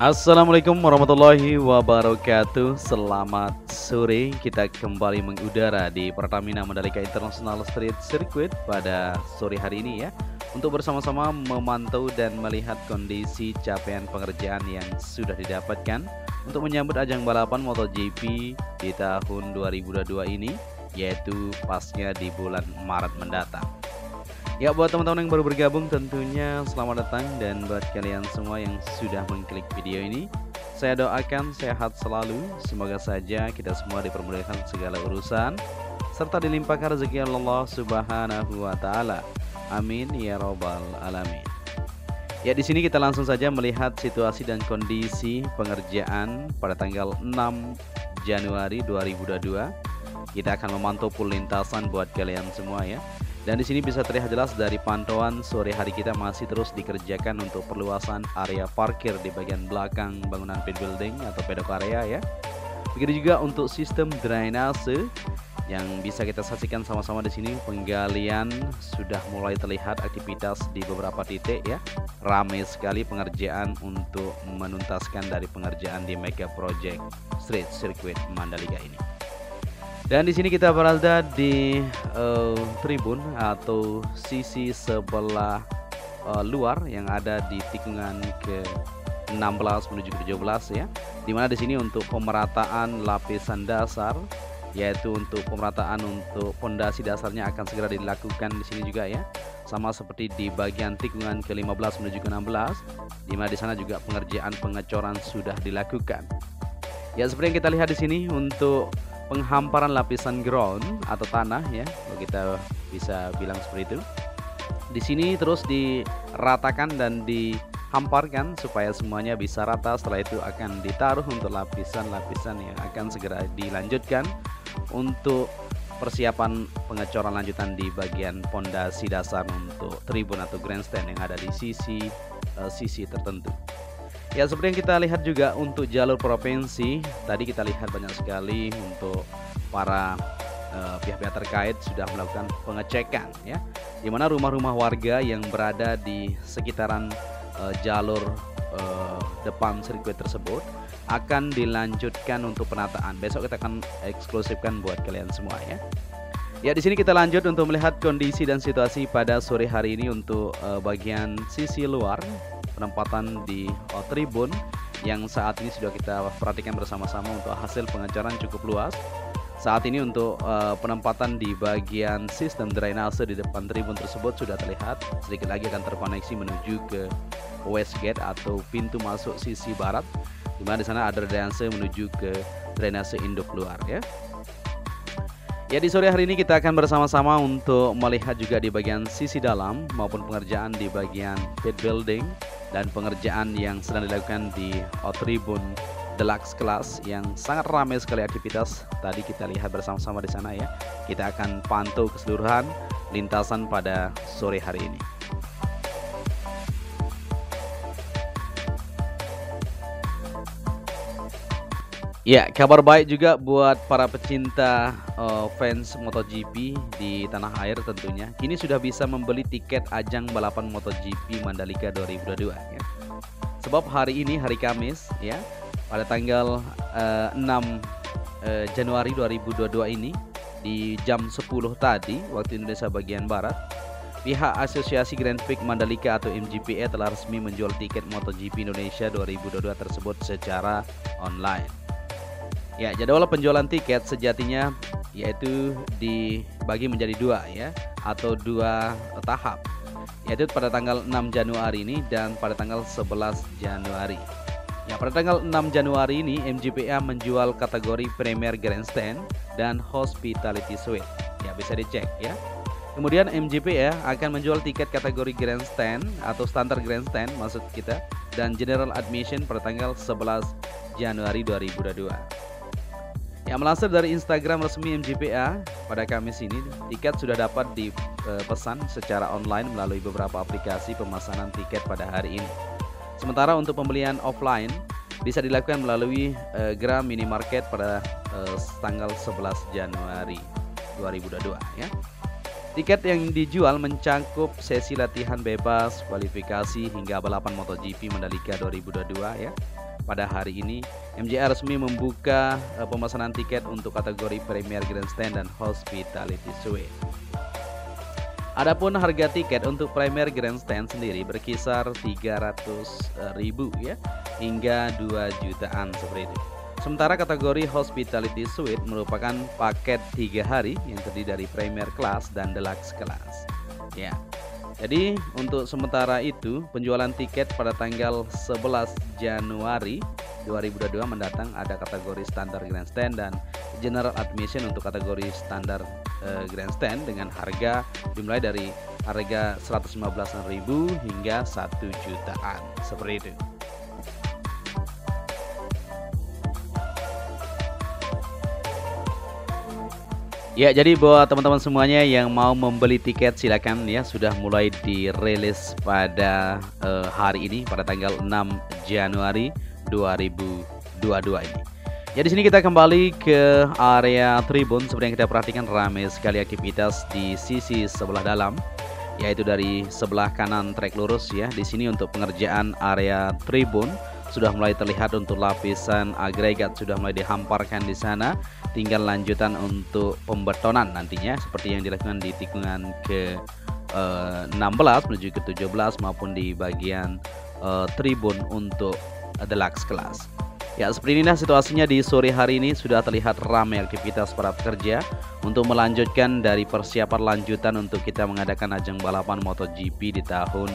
Assalamualaikum warahmatullahi wabarakatuh. Selamat sore. Kita kembali mengudara di Pertamina Mandalika International Street Circuit pada sore hari ini ya, untuk bersama-sama memantau dan melihat kondisi capaian pengerjaan yang sudah didapatkan untuk menyambut ajang balapan MotoGP di tahun 2022 ini, yaitu pasnya di bulan Maret mendatang. Ya, buat teman-teman yang baru bergabung tentunya selamat datang, dan buat kalian semua yang sudah mengklik video ini, saya doakan sehat selalu. Semoga saja kita semua dipermudahkan segala urusan serta dilimpahkan rezeki Allah Subhanahu wa taala. Amin ya robbal alamin. Ya, di sini kita langsung saja melihat situasi dan kondisi pengerjaan pada tanggal 6 Januari 2022. Kita akan memantau full lintasan buat kalian semua ya. Dan di sini bisa terlihat jelas dari pantauan sore hari kita masih terus dikerjakan untuk perluasan area parkir di bagian belakang bangunan pit building atau pedok area ya. Begitu juga untuk sistem drainase yang bisa kita saksikan sama-sama di sini. Penggalian sudah mulai terlihat aktivitas di beberapa titik ya. Ramai sekali pengerjaan untuk menuntaskan dari pengerjaan di Mega Project Street Circuit Mandalika ini. Dan di sini kita berada di tribun atau sisi sebelah luar yang ada di tikungan ke-16 menuju ke-17 ya. Dimana di sini untuk pemerataan lapisan dasar, yaitu untuk pemerataan untuk pondasi dasarnya akan segera dilakukan di sini juga ya. Sama seperti di bagian tikungan ke-15 menuju ke-16, dimana di sana juga pengerjaan pengecoran sudah dilakukan. Ya, seperti yang kita lihat di sini untuk penghamparan lapisan ground atau tanah ya, kalau kita bisa bilang seperti itu. Di sini terus diratakan dan dihamparkan supaya semuanya bisa rata. Setelah itu akan ditaruh untuk lapisan-lapisan yang akan segera dilanjutkan untuk persiapan pengecoran lanjutan di bagian pondasi dasar untuk tribun atau grandstand yang ada di sisi tertentu. Ya, seperti yang kita lihat juga untuk jalur provinsi, tadi kita lihat banyak sekali untuk para pihak-pihak terkait sudah melakukan pengecekan ya, di mana rumah-rumah warga yang berada di sekitaran jalur depan sirkuit tersebut akan dilanjutkan untuk penataan. Besok kita akan eksklusifkan buat kalian semua ya. Ya, di sini kita lanjut untuk melihat kondisi dan situasi pada sore hari ini untuk bagian sisi luar penempatan di tribun yang saat ini sudah kita perhatikan bersama-sama. Untuk hasil pengecoran cukup luas. Saat ini untuk penempatan di bagian sistem drainase di depan tribun tersebut sudah terlihat. Sedikit lagi akan terkoneksi menuju ke west gate atau pintu masuk sisi barat, di mana di sana ada drainase menuju ke drainase induk luar ya. Ya, di sore hari ini kita akan bersama-sama untuk melihat juga di bagian sisi dalam maupun pengerjaan di bagian pit building dan pengerjaan yang sedang dilakukan di tribun deluxe class yang sangat ramai sekali aktivitas. Tadi kita lihat bersama-sama di sana ya. Kita akan pantau keseluruhan lintasan pada sore hari ini. Ya, kabar baik juga buat para pecinta fans MotoGP di tanah air tentunya. Kini sudah bisa membeli tiket ajang balapan MotoGP Mandalika 2022 ya. Sebab hari ini hari Kamis ya, pada tanggal 6 Januari 2022 ini di jam 10 tadi waktu Indonesia bagian barat, pihak Asosiasi Grand Prix Mandalika atau MGPA telah resmi menjual tiket MotoGP Indonesia 2022 tersebut secara online. Ya, jadwal penjualan tiket sejatinya yaitu dibagi menjadi dua ya, atau dua tahap, yaitu pada tanggal 6 Januari ini dan pada tanggal 11 Januari. Ya, pada tanggal 6 Januari ini MGPA menjual kategori Premier Grandstand dan Hospitality Suite. Ya, bisa dicek ya. Kemudian MGPA akan menjual tiket kategori Grandstand atau Standard Grandstand maksud kita dan General Admission pada tanggal 11 Januari 2022. Yang melansir dari Instagram resmi MGPA pada Kamis ini, tiket sudah dapat dipesan secara online melalui beberapa aplikasi pemesanan tiket pada hari ini. Sementara untuk pembelian offline bisa dilakukan melalui Gram Minimarket pada tanggal 11 Januari 2022 ya. Tiket yang dijual mencakup sesi latihan bebas, kualifikasi hingga balapan MotoGP Mandalika 2022 ya. pada hari ini MJR resmi membuka pemesanan tiket untuk kategori Premier Grandstand dan Hospitality Suite. Adapun harga tiket untuk Premier Grandstand sendiri berkisar 300.000 ya hingga 2 jutaan seperti itu. Sementara kategori Hospitality Suite merupakan paket 3 hari yang terdiri dari Premier Class dan Deluxe Class. Ya. Jadi untuk sementara itu penjualan tiket pada tanggal 11 Januari 2022 mendatang ada kategori Standard Grandstand dan General Admission untuk kategori Standard Grandstand dengan harga dimulai dari harga 115.000 hingga 1 jutaan seperti itu. Ya, jadi buat teman-teman semuanya yang mau membeli tiket silakan ya, sudah mulai dirilis pada hari ini pada tanggal 6 Januari 2022 ini. Ya, di sini kita kembali ke area tribun. Seperti yang kita perhatikan ramai sekali aktivitas di sisi sebelah dalam, yaitu dari sebelah kanan trek lurus ya. Di sini untuk pengerjaan area tribun sudah mulai terlihat untuk lapisan agregat sudah mulai dihamparkan di sana. Tinggal lanjutan untuk pembetonan nantinya seperti yang dilakukan di tikungan ke 16 menuju ke 17 maupun di bagian tribun untuk Deluxe Class. Ya, seperti inilah situasinya di sore hari ini. Sudah terlihat ramai aktivitas para pekerja untuk melanjutkan dari persiapan lanjutan untuk kita mengadakan ajang balapan MotoGP di tahun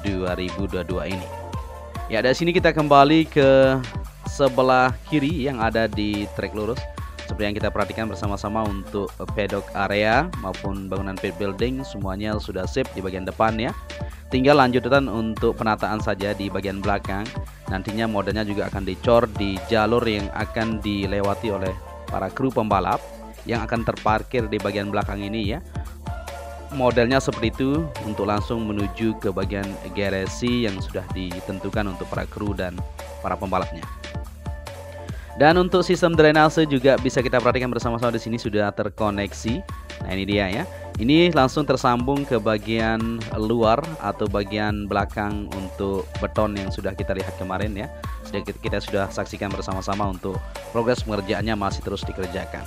2022 ini. Ya, dari sini kita kembali ke sebelah kiri yang ada di trek lurus. Seperti yang kita perhatikan bersama-sama untuk paddock area maupun bangunan pit building semuanya sudah sip di bagian depan ya. Tinggal lanjutan untuk penataan saja di bagian belakang. Nantinya modelnya juga akan dicor di jalur yang akan dilewati oleh para kru pembalap yang akan terparkir di bagian belakang ini ya. Modelnya seperti itu untuk langsung menuju ke bagian garasi yang sudah ditentukan untuk para kru dan para pembalapnya. Dan untuk sistem drainase juga bisa kita perhatikan bersama-sama di sini sudah terkoneksi. Nah, ini dia ya. Ini langsung tersambung ke bagian luar atau bagian belakang untuk beton yang sudah kita lihat kemarin ya. Kita sudah saksikan bersama-sama untuk progres pengerjaannya masih terus dikerjakan.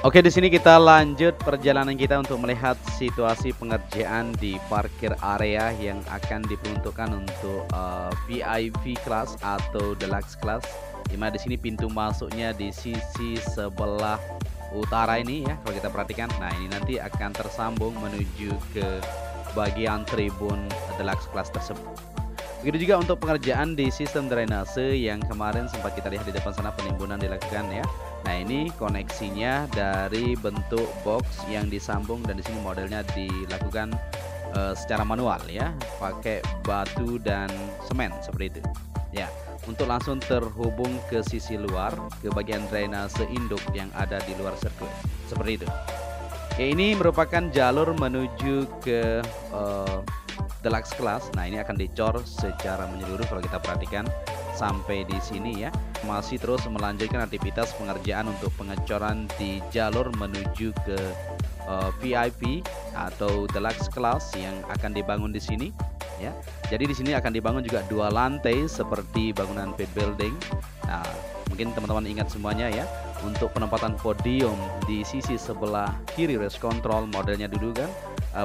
Oke, di sini kita lanjut perjalanan kita untuk melihat situasi pengerjaan di parkir area yang akan diperuntukkan untuk VIP class atau Deluxe class. Dimana di sini pintu masuknya di sisi sebelah utara ini ya, kalau kita perhatikan. Nah, ini nanti akan tersambung menuju ke bagian tribun Deluxe class tersebut. Begitu juga untuk pengerjaan di sistem drainase yang kemarin sempat kita lihat di depan sana penimbunan dilakukan ya. Nah, ini koneksinya dari bentuk box yang disambung dan di sini modelnya dilakukan secara manual ya, pakai batu dan semen seperti itu. Ya, untuk langsung terhubung ke sisi luar ke bagian drainase induk yang ada di luar sirkuit. Seperti itu. Ya, ini merupakan jalur menuju ke Deluxe Class. Nah, ini akan dicor secara menyeluruh kalau kita perhatikan sampai di sini ya. Masih terus melanjutkan aktivitas pengerjaan untuk pengecoran di jalur menuju ke VIP atau Deluxe Class yang akan dibangun di sini ya. Jadi di sini akan dibangun juga 2 lantai seperti bangunan pit building. Nah, mungkin teman-teman ingat semuanya ya, untuk penempatan podium di sisi sebelah kiri race control modelnya dulu kan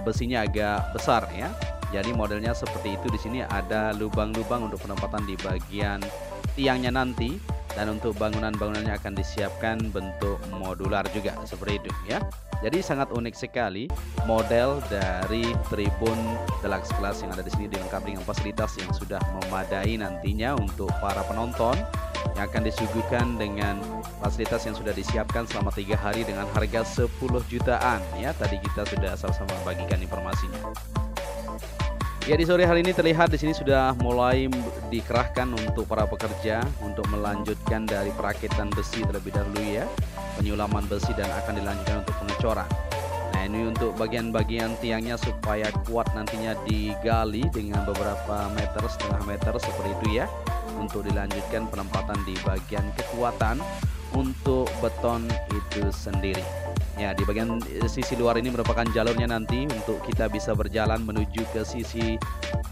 besinya agak besar ya. Jadi modelnya seperti itu. Di sini ada lubang-lubang untuk penempatan di bagian tiangnya nanti, dan untuk bangunan-bangunannya akan disiapkan bentuk modular juga seperti itu ya. Jadi sangat unik sekali model dari tribun Deluxe Class yang ada di sini, dilengkapi dengan fasilitas yang sudah memadai nantinya untuk para penonton, yang akan disuguhkan dengan fasilitas yang sudah disiapkan selama 3 hari dengan harga 10 jutaan ya. Tadi kita sudah sama-sama bagikan informasinya. Ya, di sore hari ini terlihat di sini sudah mulai dikerahkan untuk para pekerja untuk melanjutkan dari perakitan besi terlebih dahulu ya, penyulaman besi, dan akan dilanjutkan untuk pengecoran. Nah, ini untuk bagian-bagian tiangnya supaya kuat nantinya digali dengan beberapa meter, setengah meter seperti itu ya, untuk dilanjutkan penempatan di bagian kekuatan untuk beton itu sendiri. Ya, di bagian sisi luar ini merupakan jalurnya nanti untuk kita bisa berjalan menuju ke sisi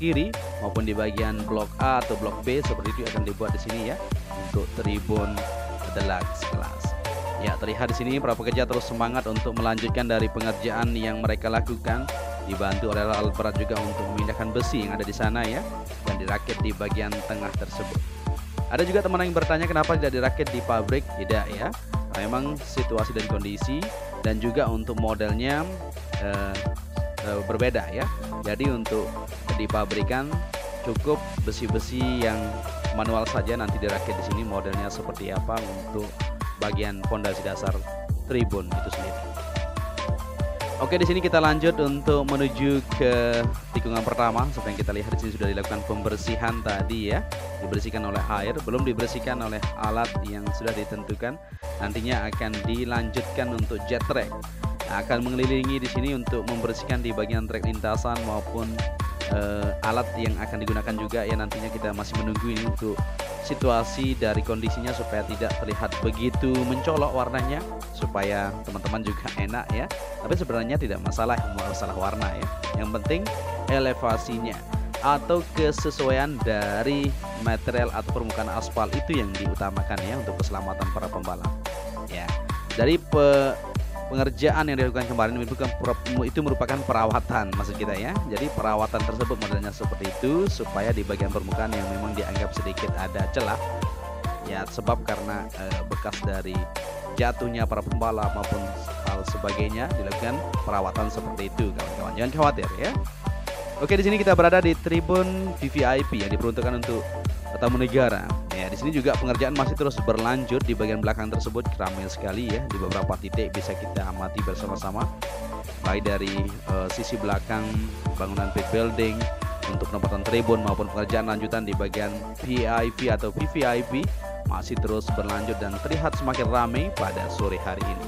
kiri maupun di bagian blok A atau blok B seperti itu akan dibuat di sini ya untuk tribun deluxe kelas. Ya, terlihat di sini para pekerja terus semangat untuk melanjutkan dari pengerjaan yang mereka lakukan, dibantu oleh alat berat juga untuk memindahkan besi yang ada di sana ya dan dirakit di bagian tengah tersebut. Ada juga teman yang bertanya kenapa tidak dirakit di pabrik. Tidak ya, memang situasi dan kondisi dan juga untuk modelnya berbeda ya. Jadi untuk di pabrikan cukup besi-besi yang manual saja, nanti dirakit di sini modelnya seperti apa untuk bagian pondasi dasar tribun itu sendiri. Oke, di sini kita lanjut untuk menuju ke tikungan pertama. Seperti yang kita lihat di sini sudah dilakukan pembersihan tadi ya, dibersihkan oleh air, belum dibersihkan oleh alat yang sudah ditentukan. Nantinya akan dilanjutkan untuk jet track. Nah, akan mengelilingi di sini untuk membersihkan di bagian trek lintasan maupun alat yang akan digunakan juga ya. Nantinya kita masih menunggu ini untuk situasi dari kondisinya supaya tidak terlihat begitu mencolok warnanya, supaya teman-teman juga enak ya. Tapi sebenarnya tidak masalah warna ya. Yang penting elevasinya atau kesesuaian dari material atau permukaan aspal itu yang diutamakan ya untuk keselamatan para pembalap. Ya, dari pengerjaan yang dilakukan kemarin itu merupakan perawatan maksud kita ya. Jadi perawatan tersebut modelnya seperti itu supaya di bagian permukaan yang memang dianggap sedikit ada celah ya, sebab karena bekas dari jatuhnya para pembalap maupun hal sebagainya, dilakukan perawatan seperti itu kawan-kawan. Jangan khawatir ya. Oke, di sini kita berada di tribun VVIP yang diperuntukkan untuk tamu negara. Ya, di sini juga pengerjaan masih terus berlanjut di bagian belakang tersebut, ramai sekali ya. Di beberapa titik bisa kita amati bersama-sama, baik dari sisi belakang bangunan pit building untuk penempatan tribun maupun pengerjaan lanjutan di bagian VIP atau VVIP masih terus berlanjut dan terlihat semakin ramai pada sore hari ini.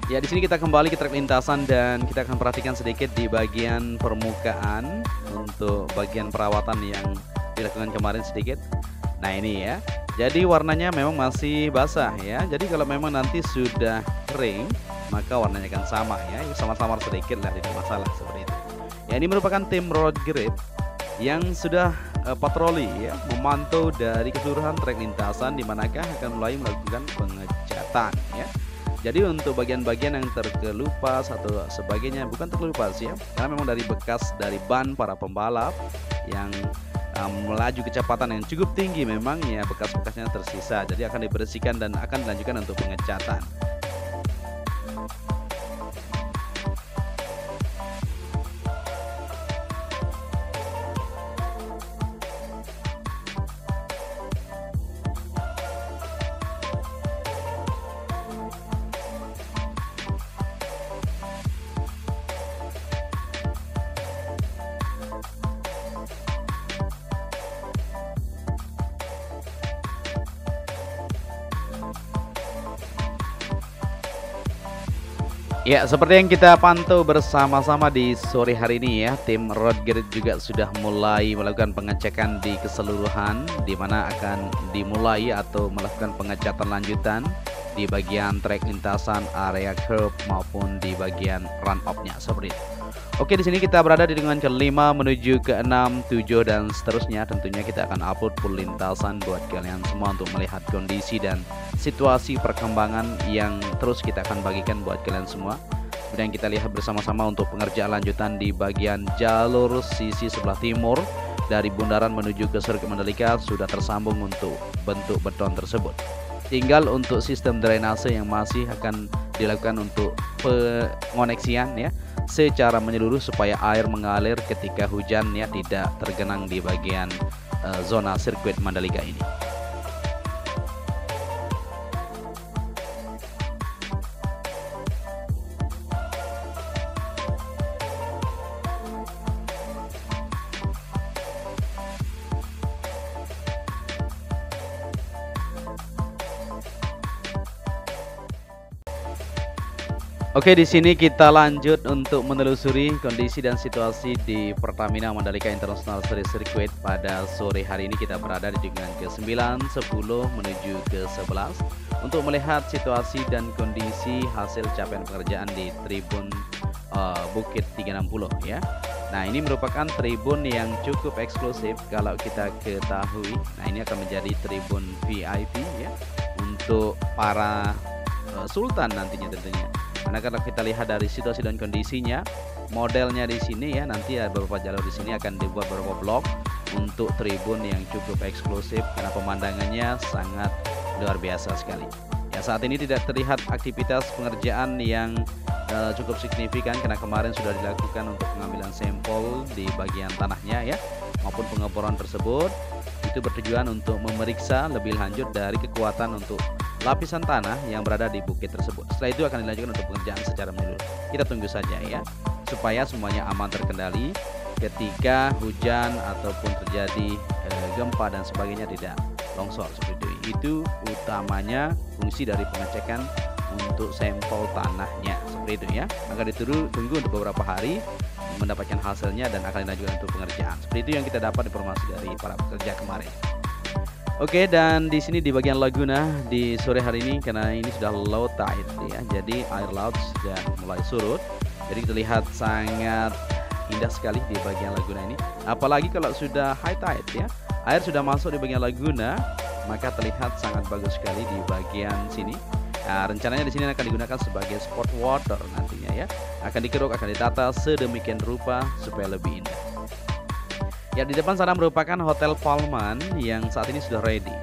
Ya, di sini kita kembali ke trek lintasan dan kita akan perhatikan sedikit di bagian permukaan untuk bagian perawatan yang dilakukan kemarin sedikit. Nah, ini ya. Jadi warnanya memang masih basah ya. Jadi kalau memang nanti sudah kering, maka warnanya akan sama ya. Samar-samar sedikit lah, tidak masalah seperti itu. Ya, ini merupakan tim road grip yang sudah patroli ya, memantau dari keseluruhan trek lintasan di manakah akan mulai melakukan pengecatan ya. Jadi untuk bagian-bagian yang terkelupas atau sebagainya, bukan terkelupas ya, karena memang dari bekas dari ban para pembalap yang melaju kecepatan yang cukup tinggi, memang ya bekas-bekasnya tersisa. Jadi akan dibersihkan dan akan dilanjutkan untuk pengecatan. Ya, seperti yang kita pantau bersama-sama di sore hari ini ya, tim Road Grid juga sudah mulai melakukan pengecekan di keseluruhan, di mana akan dimulai atau melakukan pengecatan lanjutan di bagian trek lintasan, area curb maupun di bagian run off-nya seperti itu. Oke, di sini kita berada di tikungan ke-5 menuju ke-6, 7 dan seterusnya. Tentunya kita akan upload full lintasan buat kalian semua untuk melihat kondisi dan situasi perkembangan yang terus kita akan bagikan buat kalian semua. Kemudian kita lihat bersama-sama untuk pengerjaan lanjutan di bagian jalur sisi sebelah timur dari bundaran menuju ke sirkuit Mandalika sudah tersambung untuk bentuk beton tersebut. Tinggal untuk sistem drainase yang masih akan dilakukan untuk pengoneksian ya, secara menyeluruh supaya air mengalir ketika hujan ya, tidak tergenang di bagian zona sirkuit Mandalika ini. Oke, di sini kita lanjut untuk menelusuri kondisi dan situasi di Pertamina Mandalika International Series Circuit pada sore hari ini. Kita berada di tikungan ke-9, 10 menuju ke 11 untuk melihat situasi dan kondisi hasil capaian pekerjaan di Tribun Bukit 360 ya. Nah, ini merupakan tribun yang cukup eksklusif kalau kita ketahui. Nah, ini akan menjadi tribun VIP ya untuk para sultan nantinya tentunya. Karena kalau kita lihat dari situasi dan kondisinya, modelnya di sini ya, nanti ada beberapa jalur di sini akan dibuat beberapa blok untuk tribun yang cukup eksklusif karena pemandangannya sangat luar biasa sekali. Ya, saat ini tidak terlihat aktivitas pengerjaan yang cukup signifikan karena kemarin sudah dilakukan untuk pengambilan sampel di bagian tanahnya ya, maupun pengeboran tersebut. Itu bertujuan untuk memeriksa lebih lanjut dari kekuatan untuk lapisan tanah yang berada di bukit tersebut. Setelah itu akan dilanjutkan untuk pengerjaan secara menyeluruh. Kita tunggu saja ya, supaya semuanya aman terkendali ketika hujan ataupun terjadi gempa dan sebagainya tidak longsor seperti itu. Itu utamanya fungsi dari pengecekan untuk sampel tanahnya seperti itu ya. Akan ditunggu untuk beberapa hari mendapatkan hasilnya dan akan dilanjutkan untuk pengerjaan. Seperti itu yang kita dapat informasi dari para pekerja kemarin. Oke, dan di sini di bagian Laguna di sore hari ini, karena ini sudah low tide ya, jadi air laut sudah mulai surut. Jadi terlihat sangat indah sekali di bagian Laguna ini. Apalagi kalau sudah high tide ya, air sudah masuk di bagian Laguna, maka terlihat sangat bagus sekali di bagian sini. Nah, rencananya di sini akan digunakan sebagai spot water nantinya ya. Akan dikeruk, akan ditata sedemikian rupa supaya lebih indah. Ya, di depan sana merupakan Hotel Palman yang saat ini sudah ready.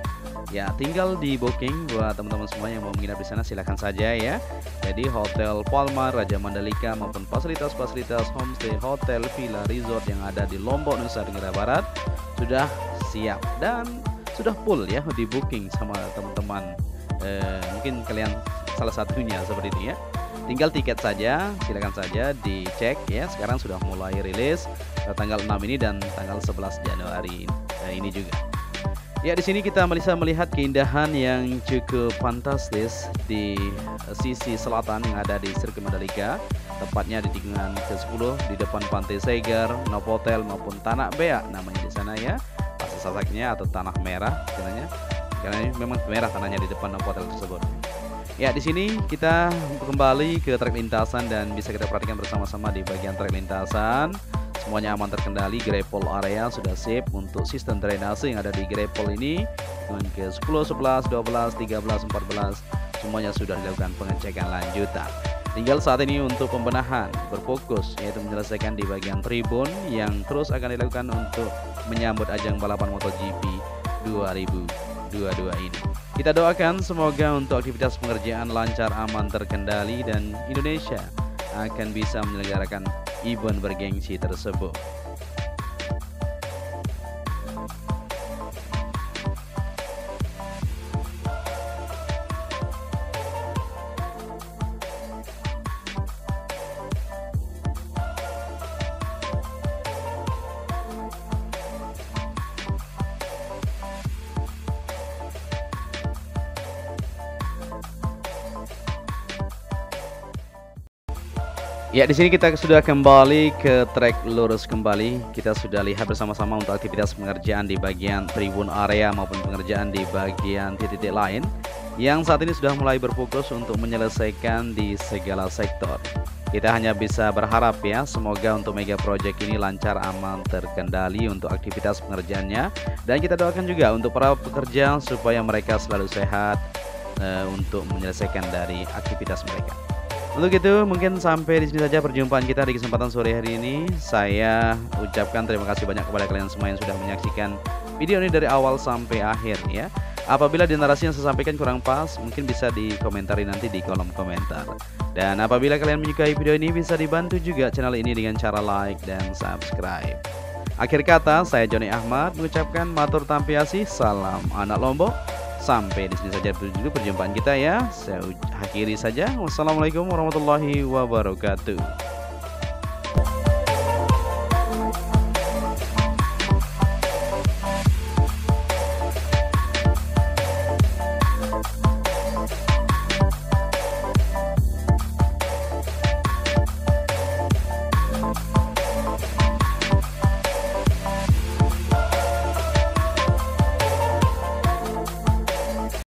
Ya, tinggal di booking buat teman-teman semua yang mau menginap di sana, silahkan saja ya. Jadi Hotel Palman, Raja Mandalika maupun fasilitas-fasilitas homestay, hotel, villa, resort yang ada di Lombok, Nusa Tenggara Barat sudah siap dan sudah full ya di booking sama teman-teman. Mungkin kalian salah satunya seperti itu ya. Tinggal tiket saja, silakan saja dicek ya. Sekarang sudah mulai rilis tanggal 6 ini dan tanggal 11 Januari ini juga. Ya, di sini kita bisa melihat keindahan yang cukup fantastis di sisi selatan yang ada di Sirkuit Mandalika, tepatnya di tikungan ke-10 di depan Pantai Segar, Novotel maupun Tanah Beak namanya di sana ya. Bahasa Sasaknya atau Tanah Merah istilahnya. Karena ini memang merah tanahnya di depan hotel tersebut. Ya, di sini kita kembali ke trek lintasan dan bisa kita perhatikan bersama-sama di bagian trek lintasan. Semuanya aman terkendali, gravel area sudah sip untuk sistem drainase yang ada di gravel ini. Dengan ke 10, 11, 12, 13, 14 semuanya sudah dilakukan pengecekan lanjutan. Tinggal saat ini untuk pembenahan berfokus yaitu menyelesaikan di bagian tribun yang terus akan dilakukan untuk menyambut ajang balapan MotoGP 2022 ini. Kita doakan semoga untuk aktivitas pengerjaan lancar, aman, terkendali dan Indonesia akan bisa menyelenggarakan event bergengsi tersebut. Ya, di sini kita sudah kembali ke trek lurus kembali. Kita sudah lihat bersama-sama untuk aktivitas pengerjaan di bagian tribun area maupun pengerjaan di bagian titik-titik lain yang saat ini sudah mulai berfokus untuk menyelesaikan di segala sektor. Kita hanya bisa berharap ya, semoga untuk mega project ini lancar, aman, terkendali untuk aktivitas pengerjaannya. Dan kita doakan juga untuk para pekerja supaya mereka selalu sehat untuk menyelesaikan dari aktivitas mereka. Untuk itu mungkin sampai di sini saja perjumpaan kita di kesempatan sore hari ini. Saya ucapkan terima kasih banyak kepada kalian semua yang sudah menyaksikan video ini dari awal sampai akhir ya. Apabila di narasi yang saya sampaikan kurang pas, mungkin bisa dikomentari nanti di kolom komentar. Dan apabila kalian menyukai video ini, bisa dibantu juga channel ini dengan cara like dan subscribe. Akhir kata, saya Joni Ahmad mengucapkan matur tampiasi, salam anak Lombok. Sampai di sini saja dulu perjumpaan kita ya. Saya akhiri saja. Wassalamualaikum warahmatullahi wabarakatuh.